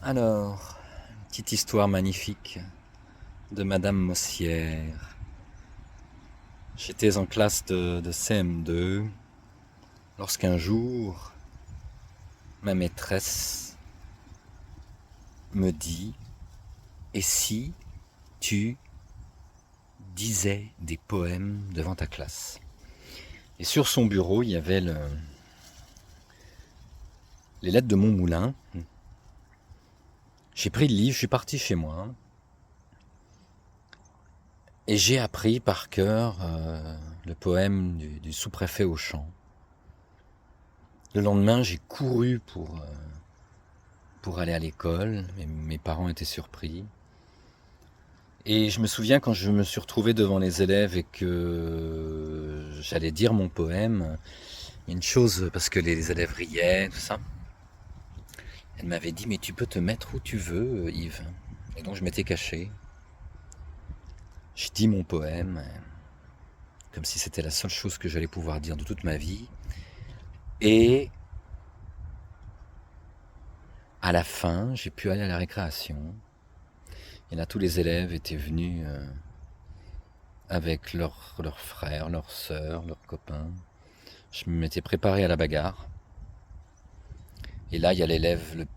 Alors, une petite histoire magnifique de Madame Mossière. J'étais en classe de CM2 lorsqu'un jour, ma maîtresse me dit: Et si tu disais des poèmes devant ta classe? Et sur son bureau, il y avait les lettres de Montmoulin. J'ai pris le livre, je suis parti chez moi et j'ai appris par cœur le poème du sous-préfet Auchan. Le lendemain, j'ai couru pour aller à l'école. Mes parents étaient surpris. Et je me souviens quand je me suis retrouvé devant les élèves et que j'allais dire mon poème, il y a une chose, parce que les élèves riaient, tout ça. Elle m'avait dit: mais tu peux te mettre où tu veux, Yves. Et donc je m'étais caché. Je dis mon poème, comme si c'était la seule chose que j'allais pouvoir dire de toute ma vie. Et à la fin, j'ai pu aller à la récréation. Et là, tous les élèves étaient venus avec leurs frères, leurs sœurs, leurs copains. Je m'étais préparé à la bagarre. Et là, il y a l'élève,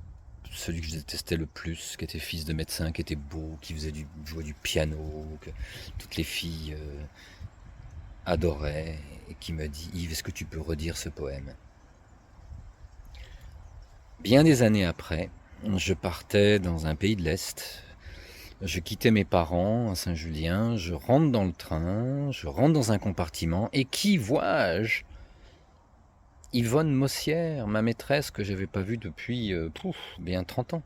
celui que je détestais le plus, qui était fils de médecin, qui était beau, qui jouait du piano, que toutes les filles adoraient, et qui me dit: Yves, est-ce que tu peux redire ce poème? Bien des années après, je partais dans un pays de l'Est. Je quittais mes parents à Saint-Julien, je rentre dans le train, je rentre dans un compartiment, et qui vois-je? Yvonne Mossière, ma maîtresse que j'avais pas vue depuis bien 30 ans.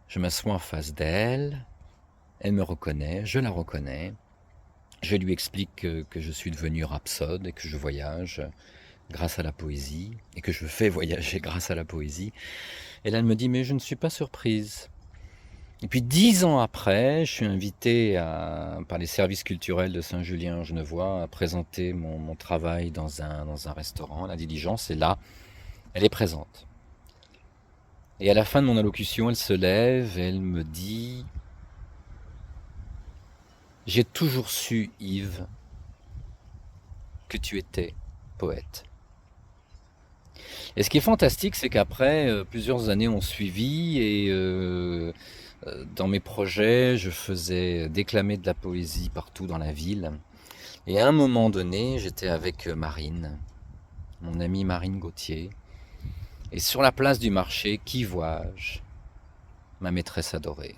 Je m'assois en face d'elle, elle me reconnaît, je la reconnais. Je lui explique que je suis devenu rhapsode et que je voyage grâce à la poésie, et que je fais voyager grâce à la poésie. Et là, elle me dit: mais je ne suis pas surprise. Et puis 10 ans après, je suis invité par les services culturels de Saint-Julien-en-Genevois à présenter mon travail dans un restaurant, la Diligence, et là, elle est présente. Et à la fin de mon allocution, elle se lève et elle me dit: j'ai toujours su, Yves, que tu étais poète. Et ce qui est fantastique, c'est qu'après, plusieurs années ont suivi, et dans mes projets, je faisais déclamer de la poésie partout dans la ville. Et à un moment donné, j'étais avec Marine, mon amie Marine Gauthier. Et sur la place du marché, qui vois-je? Ma maîtresse adorée.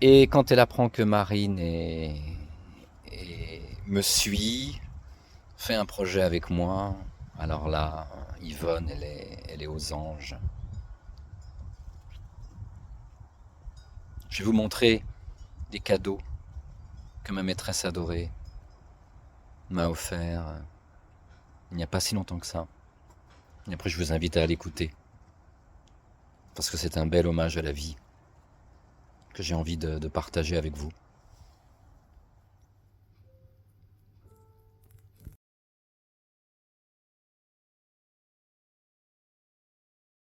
Et quand elle apprend que Marine me suit, fait un projet avec moi, alors là, Yvonne, elle est aux anges. Je vais vous montrer des cadeaux que ma maîtresse adorée m'a offert il n'y a pas si longtemps que ça. Et après, je vous invite à l'écouter, parce que c'est un bel hommage à la vie que j'ai envie de partager avec vous.